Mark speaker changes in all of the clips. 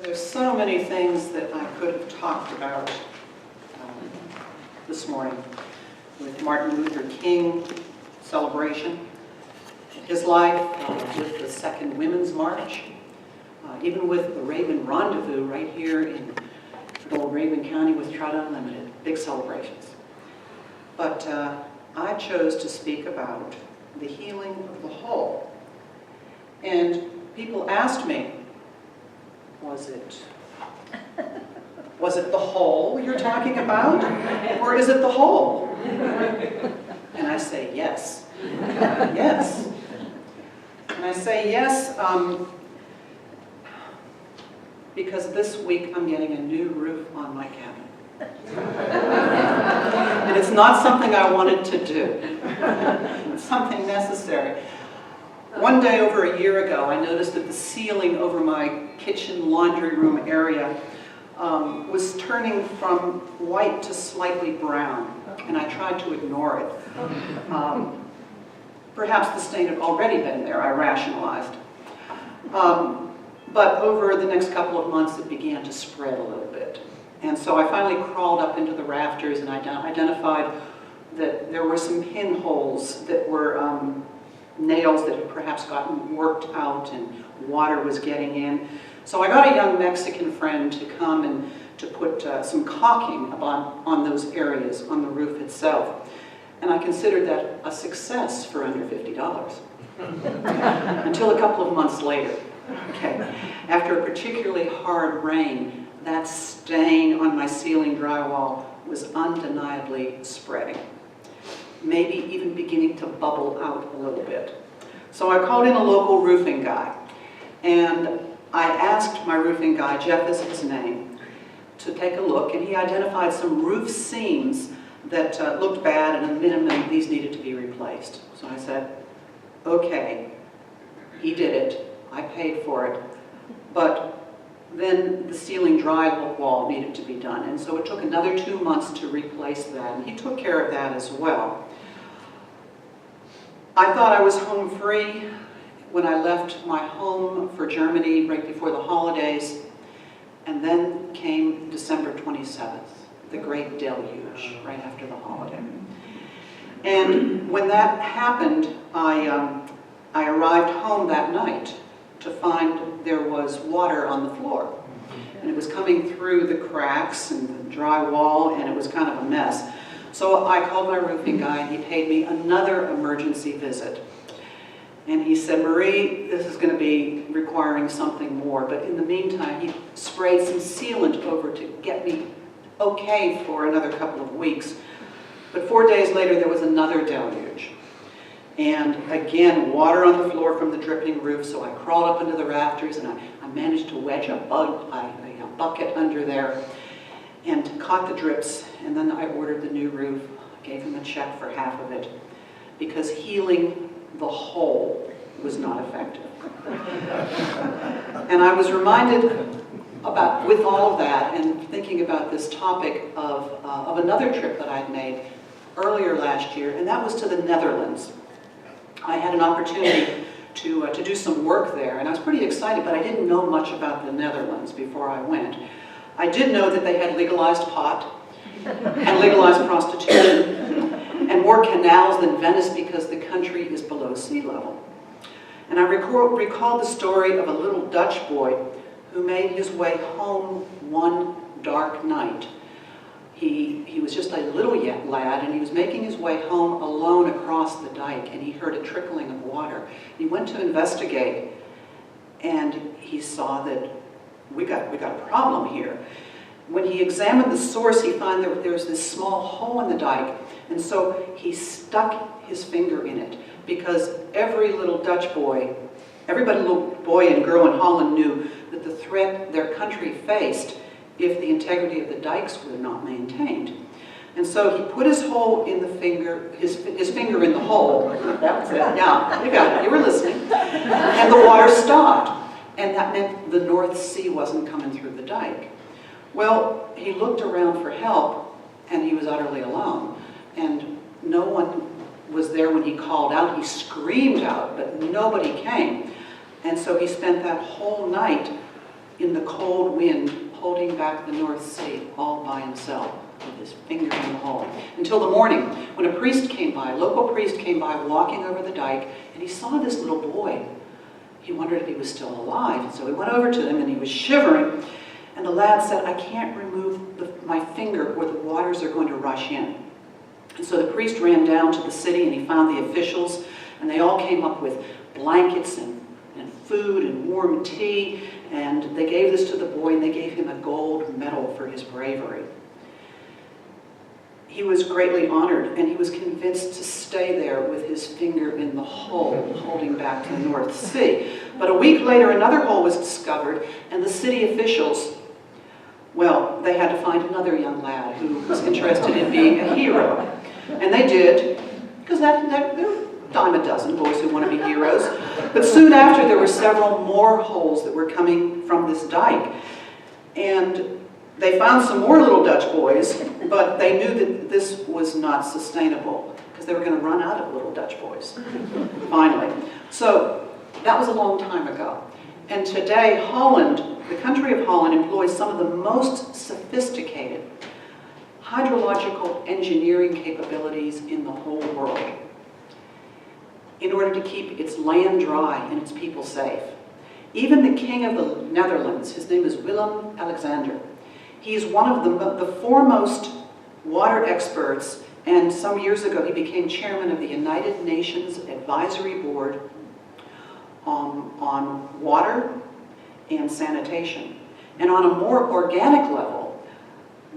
Speaker 1: There's so many things that I could have talked about this morning with Martin Luther King celebration, his life, with the Second Women's March, even with the Raven Rendezvous right here in old Raven County with Trout Unlimited, big celebrations. But I chose to speak about the healing of the whole. And people asked me, was it the whole you're talking about? Or is it the whole? And I say yes. Yes. And I say yes because this week I'm getting a new roof on my cabin. And it's not something I wanted to do. It's something necessary. One day over a year ago, I noticed that the ceiling over my kitchen laundry room area was turning from white to slightly brown, and I tried to ignore it. Perhaps the stain had already been there, I rationalized. But over the next couple of months, it began to spread a little bit. And so I finally crawled up into the rafters and identified that there were some pinholes that were nails that had perhaps gotten worked out and water was getting in. So I got a young Mexican friend to come and to put some caulking on those areas on the roof itself. And I considered that a success for under $50. Until a couple of months later. Okay. After a particularly hard rain, that stain on my ceiling drywall was undeniably spreading. Maybe even beginning to bubble out a little bit. So I called in a local roofing guy, and I asked my roofing guy, Jeff is his name, to take a look, and he identified some roof seams that looked bad, and at a minimum these needed to be replaced. So I said, okay, he did it, I paid for it, but then the ceiling drywall needed to be done, and so it took another 2 months to replace that, and he took care of that as well. I thought I was home free when I left my home for Germany right before the holidays, and then came December 27th, the great deluge, right after the holiday. And when that happened, I arrived home that night to find there was water on the floor. And it was coming through the cracks and the drywall, and it was kind of a mess. So I called my roofing guy, and he paid me another emergency visit. And he said, Marie, this is going to be requiring something more, but in the meantime, he sprayed some sealant over to get me okay for another couple of weeks. But 4 days later, there was another deluge. And again, water on the floor from the dripping roof, so I crawled up into the rafters, and I managed to wedge a bucket under there and caught the drips, and then I ordered the new roof, gave him a check for half of it, because healing the whole was not effective. And I was reminded with all of that, and thinking about this topic of another trip that I'd made earlier last year, and that was to the Netherlands. I had an opportunity to do some work there, and I was pretty excited, but I didn't know much about the Netherlands before I went. I did know that they had legalized pot and legalized prostitution and more canals than Venice because the country is below sea level. And I recalled the story of a little Dutch boy who made his way home one dark night. He was just a little lad, and he was making his way home alone across the dike, and he heard a trickling of water. He went to investigate, and he saw that we got a problem here. When he examined the source, he found there was this small hole in the dike, and so he stuck his finger in it, because every little Dutch boy, little boy and girl in Holland knew that the threat their country faced if the integrity of the dikes were not maintained. And so he put his finger in the hole. That was it, yeah, you got it, you were listening. And the water stopped. And that meant the North Sea wasn't coming through the dike. Well, he looked around for help, and he was utterly alone. And no one was there when he called out. He screamed out, but nobody came. And so he spent that whole night in the cold wind, holding back the North Sea all by himself with his finger in the hole. Until the morning, when a priest came by, a local priest came by walking over the dike, and he saw this little boy. He wondered if he was still alive, and so he went over to him, and he was shivering. And the lad said, "I can't remove my finger or the waters are going to rush in." And so the priest ran down to the city, and he found the officials, and they all came up with blankets and food and warm tea, and they gave this to the boy, and they gave him a gold medal for his bravery. He was greatly honored, and he was convinced to stay there with his finger in the hole, holding back to the North Sea. But a week later, another hole was discovered, and the city officials, well, they had to find another young lad who was interested in being a hero. And they did, because there are a dime a dozen boys who want to be heroes. But soon after, there were several more holes that were coming from this dike. And they found some more little Dutch boys, but they knew that this was not sustainable because they were going to run out of little Dutch boys, finally. So that was a long time ago. And today, Holland, the country of Holland, employs some of the most sophisticated hydrological engineering capabilities in the whole world in order to keep its land dry and its people safe. Even the King of the Netherlands, his name is Willem-Alexander, he's one of the foremost water experts, and some years ago he became chairman of the United Nations Advisory Board on water and sanitation. And on a more organic level,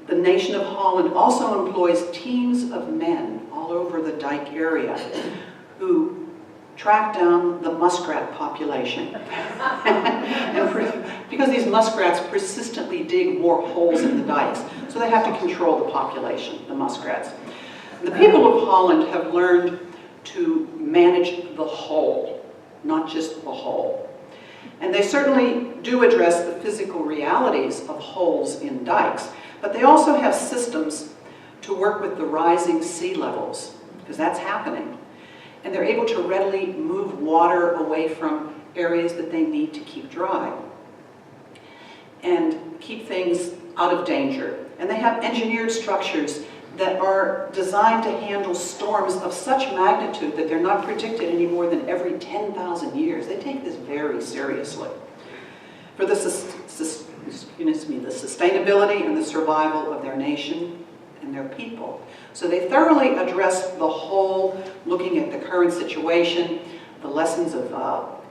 Speaker 1: the nation of Holland also employs teams of men all over the dike area who track down the muskrat population. Because these muskrats persistently dig more holes in the dikes, so they have to control the population, the muskrats. The people of Holland have learned to manage the whole, not just the whole. And they certainly do address the physical realities of holes in dikes, but they also have systems to work with the rising sea levels, because that's happening. And they're able to readily move water away from areas that they need to keep dry and keep things out of danger. And they have engineered structures that are designed to handle storms of such magnitude that they're not predicted any more than every 10,000 years. They take this very seriously. For the sustainability and the survival of their nation and their people. So they thoroughly address the whole, looking at the current situation, the lessons of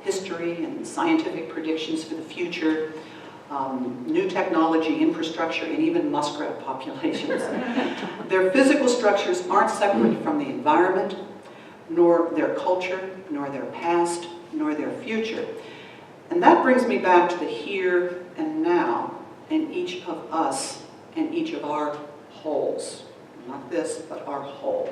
Speaker 1: history and scientific predictions for the future, new technology, infrastructure, and even muskrat populations. Their physical structures aren't separate from the environment, nor their culture, nor their past, nor their future. And that brings me back to the here and now in each of us and each of our wholes. Not this, but our whole.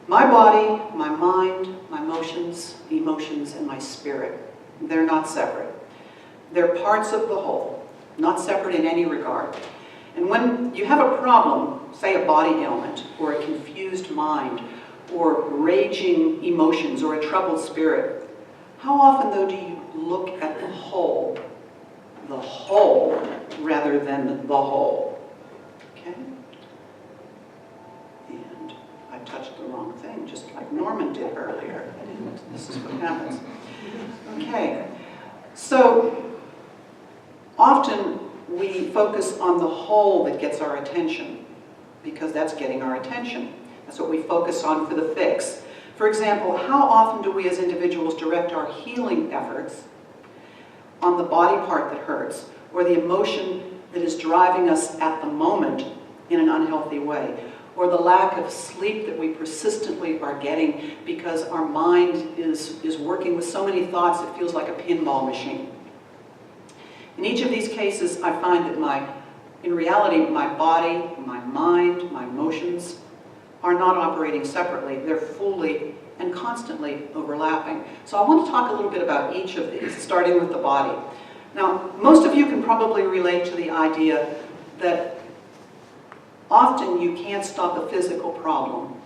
Speaker 1: My body, my mind, my emotions, and my spirit, they're not separate. They're parts of the whole, not separate in any regard. And when you have a problem, say a body ailment, or a confused mind, or raging emotions, or a troubled spirit, how often, though, do you look at the whole rather than the whole? Okay? And I touched the wrong thing, just like Norman did earlier. This is what happens. Okay, so often we focus on the whole that gets our attention, because that's getting our attention. That's what we focus on for the fix. For example, how often do we as individuals direct our healing efforts on the body part that hurts, or the emotion that is driving us at the moment in an unhealthy way, or the lack of sleep that we persistently are getting because our mind is working with so many thoughts it feels like a pinball machine. In each of these cases, I find that in reality, my body, my mind, my emotions are not operating separately. They're fully and constantly overlapping. So I want to talk a little bit about each of these, starting with the body. Now, most of you can probably relate to the idea that often you can't stop a physical problem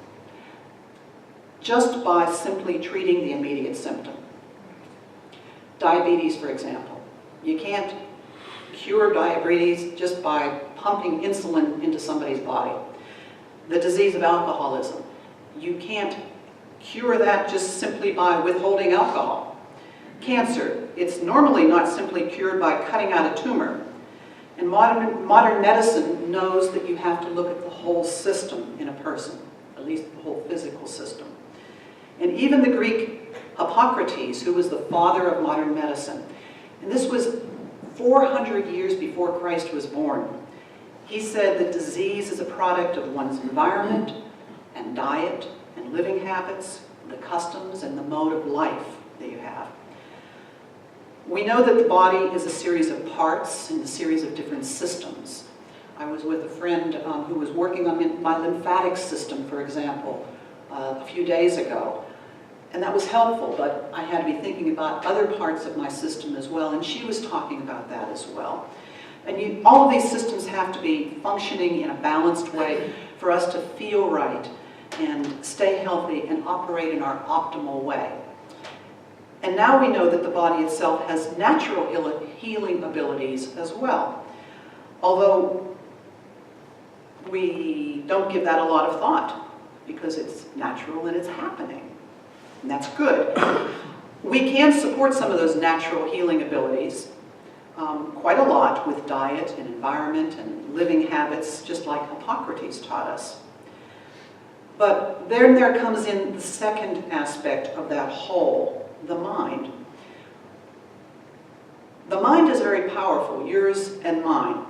Speaker 1: just by simply treating the immediate symptom. Diabetes, for example. You can't cure diabetes just by pumping insulin into somebody's body. The disease of alcoholism, you can't cure that just simply by withholding alcohol. Cancer, it's normally not simply cured by cutting out a tumor. And modern medicine knows that you have to look at the whole system in a person, at least the whole physical system. And even the Greek Hippocrates, who was the father of modern medicine, and this was 400 years before Christ was born, he said that disease is a product of one's environment and diet and living habits, the customs and the mode of life that you have. We know that the body is a series of parts and a series of different systems. I was with a friend who was working on my lymphatic system, for example, a few days ago. And that was helpful, but I had to be thinking about other parts of my system as well, and she was talking about that as well. And all of these systems have to be functioning in a balanced way for us to feel right and stay healthy and operate in our optimal way. And now we know that the body itself has natural healing abilities as well. Although we don't give that a lot of thought because it's natural and it's happening. And that's good. We can support some of those natural healing abilities quite a lot with diet and environment and living habits, just like Hippocrates taught us. But then there comes in the second aspect of that whole, the mind. The mind is very powerful, yours and mine.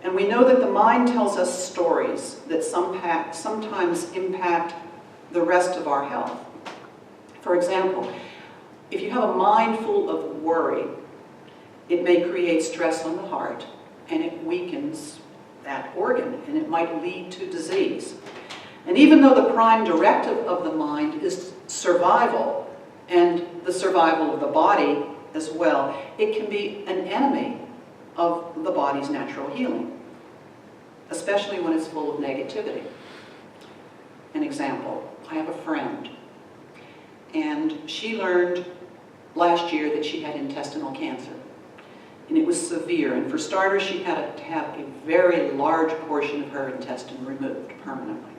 Speaker 1: And we know that the mind tells us stories that sometimes impact the rest of our health. For example, if you have a mind full of worry, it may create stress on the heart, and it weakens that organ, and it might lead to disease. And even though the prime directive of the mind is survival, and the survival of the body as well, it can be an enemy of the body's natural healing, especially when it's full of negativity. An example, I have a friend, and she learned last year that she had intestinal cancer. And it was severe, and for starters, she had to have a very large portion of her intestine removed permanently.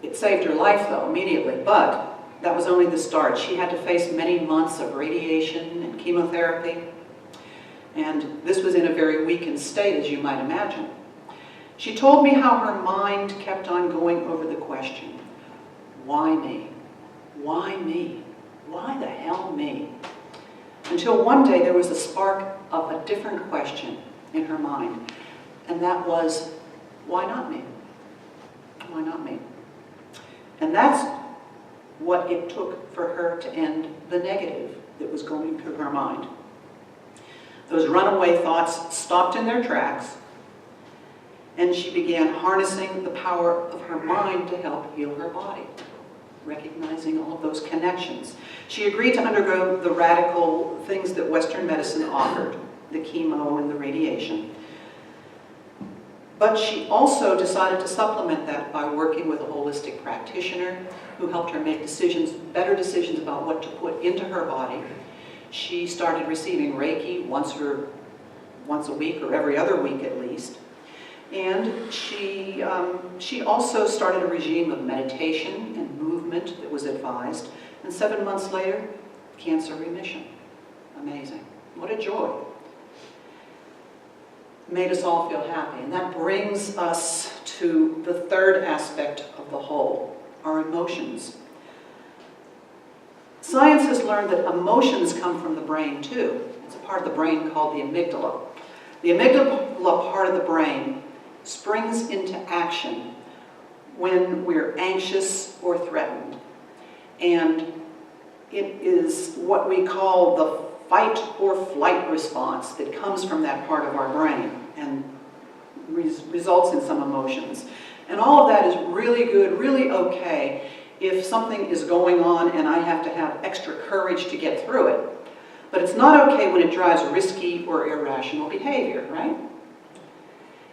Speaker 1: It saved her life, though, immediately, but that was only the start. She had to face many months of radiation and chemotherapy, and this was in a very weakened state, as you might imagine. She told me how her mind kept on going over the question, why me? Why me? Why the hell me? Until one day there was a spark of a different question in her mind, and that was, why not me? Why not me? And that's what it took for her to end the negative that was going through her mind. Those runaway thoughts stopped in their tracks, and she began harnessing the power of her mind to help heal her body, recognizing all of those connections. She agreed to undergo the radical things that Western medicine offered, the chemo and the radiation. But she also decided to supplement that by working with a holistic practitioner who helped her make decisions, better decisions about what to put into her body. She started receiving Reiki once a week or every other week at least. And she also started a regime of meditation and movement that was advised. And 7 months later, cancer remission. Amazing. What a joy. Made us all feel happy. And that brings us to the third aspect of the whole, our emotions. Science has learned that emotions come from the brain too. It's a part of the brain called the amygdala. The amygdala part of the brain springs into action when we're anxious or threatened. And it is what we call the fight or flight response that comes from that part of our brain and results in some emotions. And all of that is really good, really okay if something is going on and I have to have extra courage to get through it. But it's not okay when it drives risky or irrational behavior, right?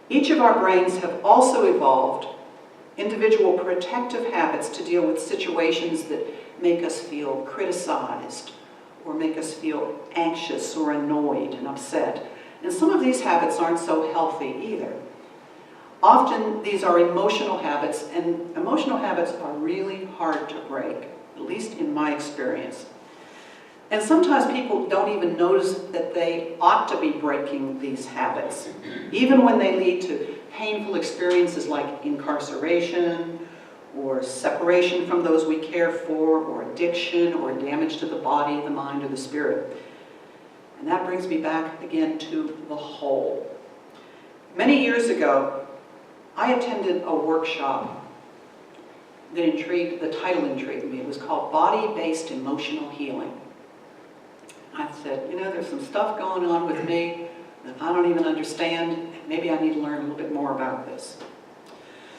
Speaker 1: Each of our brains have also evolved individual protective habits to deal with situations that make us feel criticized or make us feel anxious or annoyed and upset. And some of these habits aren't so healthy either. Often these are emotional habits, and emotional habits are really hard to break, at least in my experience. And sometimes people don't even notice that they ought to be breaking these habits, even when they lead to painful experiences like incarceration, or separation from those we care for, or addiction, or damage to the body, the mind, or the spirit. And that brings me back again to the whole. Many years ago, I attended a workshop that the title intrigued me. It was called Body-Based Emotional Healing. I said, you know, there's some stuff going on with me that I don't even understand. Maybe I need to learn a little bit more about this.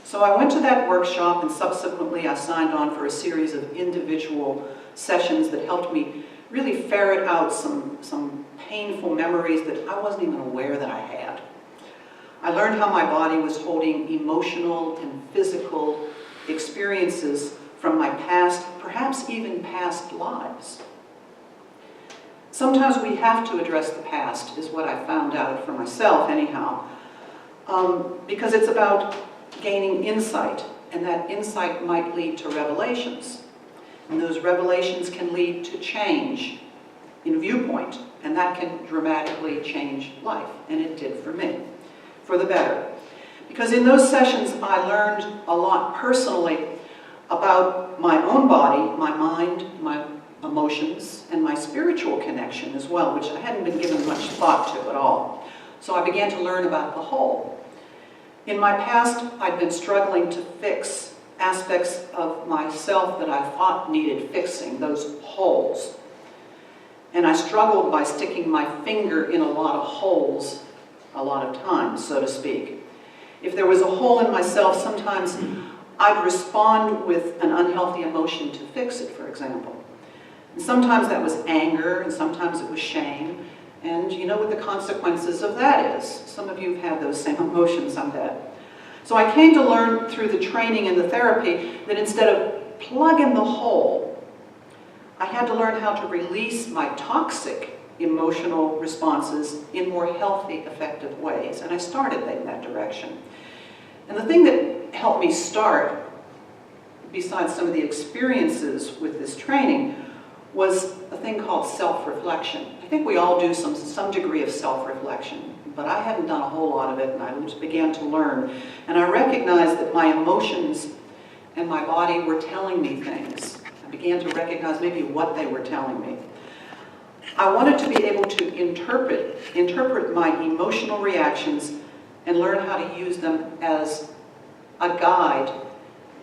Speaker 1: So I went to that workshop, and subsequently I signed on for a series of individual sessions that helped me really ferret out some painful memories that I wasn't even aware that I had. I learned how my body was holding emotional and physical experiences from my past, perhaps even past lives. Sometimes we have to address the past, is what I found out for myself anyhow, because it's about gaining insight, and that insight might lead to revelations. And those revelations can lead to change in viewpoint, and that can dramatically change life, and it did for me, for the better. Because in those sessions I learned a lot personally about my own body, my mind, my emotions, and my spiritual connection as well, which I hadn't been given much thought to at all. So I began to learn about the whole. In my past, I'd been struggling to fix aspects of myself that I thought needed fixing, those holes. And I struggled by sticking my finger in a lot of holes a lot of times, so to speak. If there was a hole in myself, sometimes I'd respond with an unhealthy emotion to fix it, for example. And sometimes that was anger, and sometimes it was shame. And you know what the consequences of that is. Some of you have had those same emotions, I bet. So I came to learn through the training and the therapy that instead of plugging the hole, I had to learn how to release my toxic emotional responses in more healthy, effective ways. And I started in that direction. And the thing that helped me start, besides some of the experiences with this training, was a thing called self-reflection. I think we all do some degree of self-reflection, but I hadn't done a whole lot of it, and I just began to learn. And I recognized that my emotions and my body were telling me things. I began to recognize maybe what they were telling me. I wanted to be able to interpret my emotional reactions and learn how to use them as a guide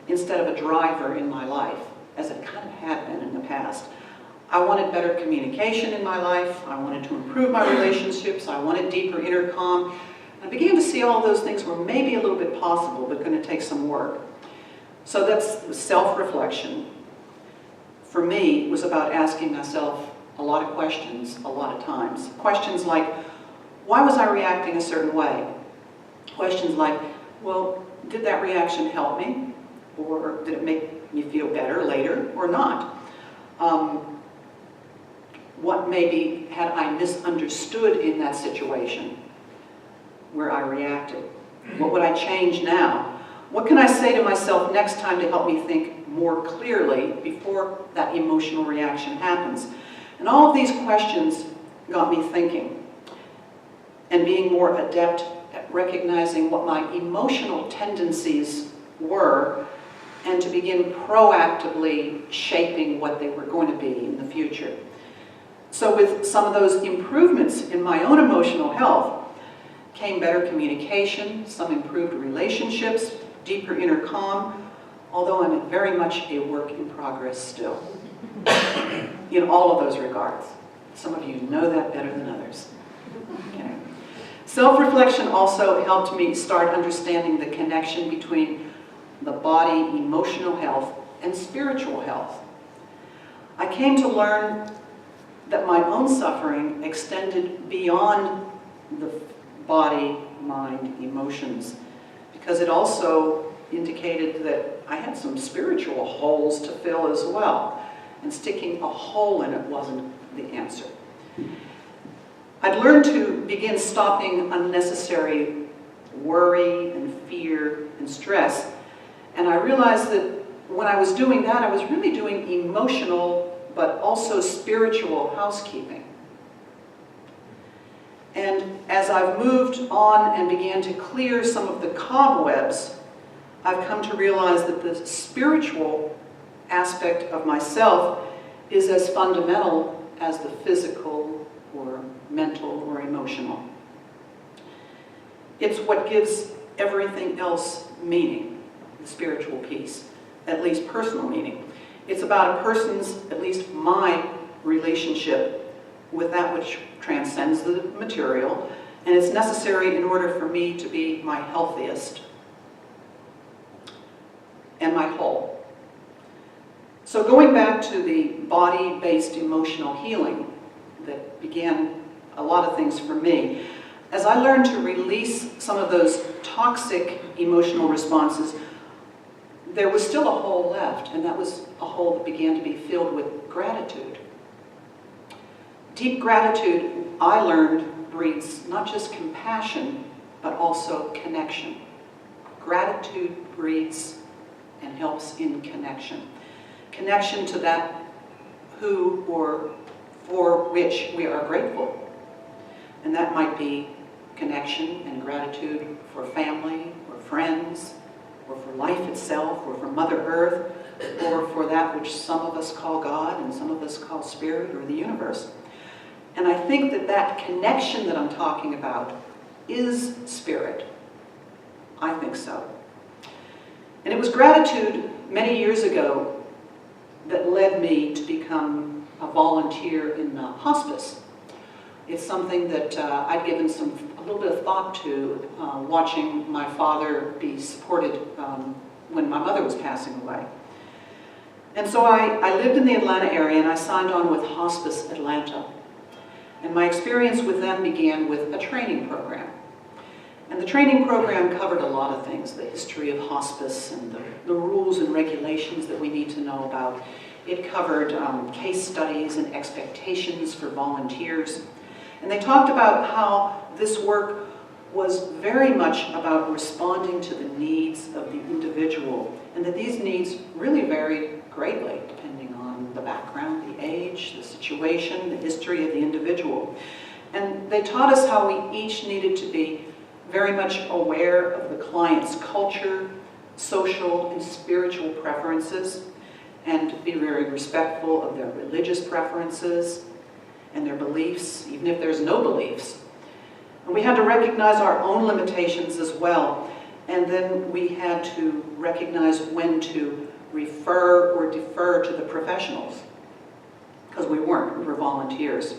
Speaker 1: instead of a driver in my life, as it kind of had been in the past. I wanted better communication in my life. I wanted to improve my relationships. I wanted deeper inner calm. I began to see all those things were maybe a little bit possible, but going to take some work. So that's self-reflection. For me, it was about asking myself a lot of questions, a lot of times. Questions like, why was I reacting a certain way? Questions like, well, did that reaction help me? Or did it make me feel better later or not? What maybe had I misunderstood in that situation where I reacted? What would I change now? What can I say to myself next time to help me think more clearly before that emotional reaction happens? And all of these questions got me thinking and being more adept at recognizing what my emotional tendencies were and to begin proactively shaping what they were going to be in the future. So with some of those improvements in my own emotional health came better communication, some improved relationships, deeper inner calm, although I'm very much a work in progress still in all of those regards. Some of you know that better than others. Okay. Self-reflection also helped me start understanding the connection between the body, emotional health, and spiritual health. I came to learn that my own suffering extended beyond the body, mind, emotions, because it also indicated that I had some spiritual holes to fill as well. And sticking a hole in it wasn't the answer. I'd learned to begin stopping unnecessary worry and fear and stress. And I realized that when I was doing that, I was really doing emotional, but also spiritual housekeeping. And as I've moved on and began to clear some of the cobwebs, I've come to realize that the spiritual aspect of myself is as fundamental as the physical or mental or emotional. It's what gives everything else meaning, the spiritual piece, at least personal meaning. It's about a person's, at least my, relationship with that which transcends the material, and it's necessary in order for me to be my healthiest and my whole. So going back to the body-based emotional healing that began a lot of things for me, as I learned to release some of those toxic emotional responses, there was still a hole left, and that was a hole that began to be filled with gratitude. Deep gratitude, I learned, breeds not just compassion, but also connection. Gratitude breeds and helps in connection. Connection to that who or for which we are grateful. And that might be connection and gratitude for family or friends, or for life itself, or for Mother Earth, or for that which some of us call God and some of us call Spirit or the universe. And I think that that connection that I'm talking about is spirit. I think so. And it was gratitude many years ago that led me to become a volunteer in hospice. It's something that I'd given a little bit of thought to, watching my father be supported when my mother was passing away. And so I lived in the Atlanta area, and I signed on with Hospice Atlanta. And my experience with them began with a training program. And the training program covered a lot of things, the history of hospice and the rules and regulations that we need to know about. It covered case studies and expectations for volunteers. And they talked about how this work was very much about responding to the needs of the individual, and that these needs really varied greatly depending on the background, the age, the situation, the history of the individual. And they taught us how we each needed to be very much aware of the client's culture, social and spiritual preferences, and be very respectful of their religious preferences and their beliefs, even if there's no beliefs. And we had to recognize our own limitations as well. And then we had to recognize when to refer or defer to the professionals, because we were volunteers.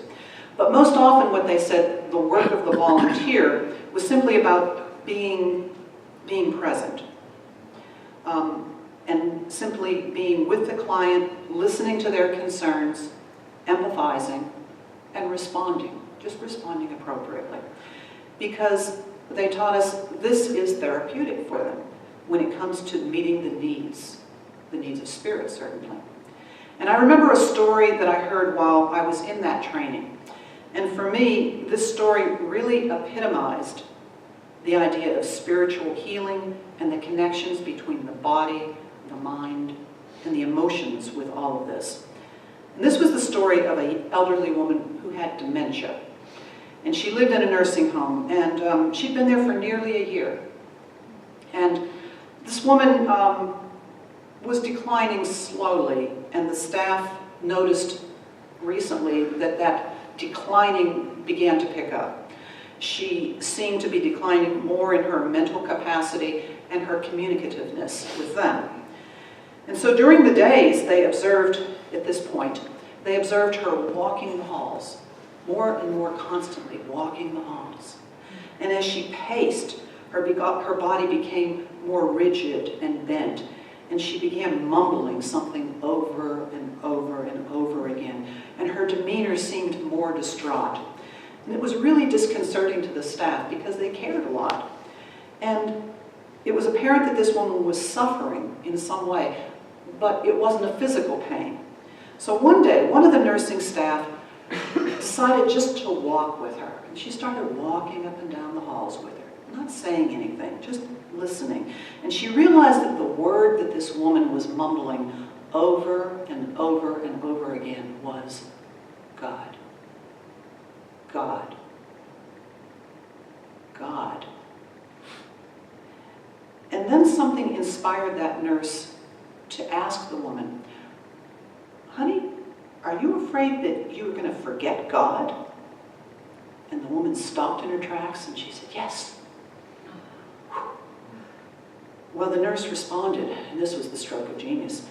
Speaker 1: But most often what they said, the work of the volunteer was simply about being present. And simply being with the client, listening to their concerns, empathizing, and responding, just responding appropriately. Because they taught us this is therapeutic for them when it comes to meeting the needs of spirit, certainly. And I remember a story that I heard while I was in that training. And for me, this story really epitomized the idea of spiritual healing and the connections between the body, the mind, and the emotions with all of this. And this was the story of an elderly woman who had dementia. And she lived in a nursing home, and she'd been there for nearly a year. And this woman was declining slowly, and the staff noticed recently that that declining began to pick up. She seemed to be declining more in her mental capacity and her communicativeness with them. And so during the days, they observed, at this point, they observed her walking the halls, more and more constantly walking the halls. And as she paced, her body became more rigid and bent, and she began mumbling something over and over and over again, and her demeanor seemed more distraught. And it was really disconcerting to the staff because they cared a lot. And it was apparent that this woman was suffering in some way, but it wasn't a physical pain. So one day, one of the nursing staff decided just to walk with her. And she started walking up and down the halls with her, not saying anything, just listening. And she realized that the word that this woman was mumbling over and over and over again was God. God. God. And then something inspired that nurse to ask the woman, honey, are you afraid that you're going to forget God? And the woman stopped in her tracks and she said, yes. Well, the nurse responded, and this was the stroke of genius,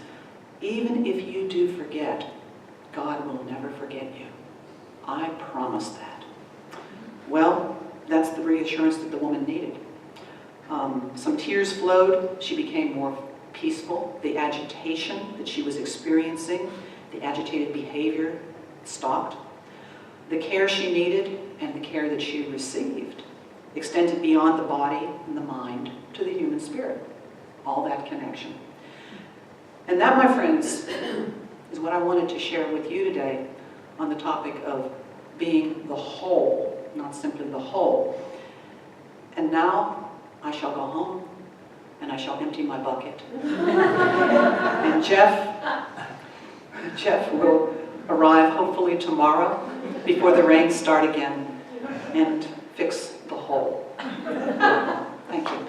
Speaker 1: even if you do forget, God will never forget you. I promise that. Well, that's the reassurance that the woman needed. Some tears flowed. She became more peaceful. The agitation that she was experiencing, the agitated behavior stopped. The care she needed and the care that she received extended beyond the body and the mind to the human spirit. All that connection. And that, my friends, is what I wanted to share with you today on the topic of being the whole, not simply the whole. And now I shall go home and I shall empty my bucket. And Jeff will arrive hopefully tomorrow before the rains start again and fix the hole. Thank you.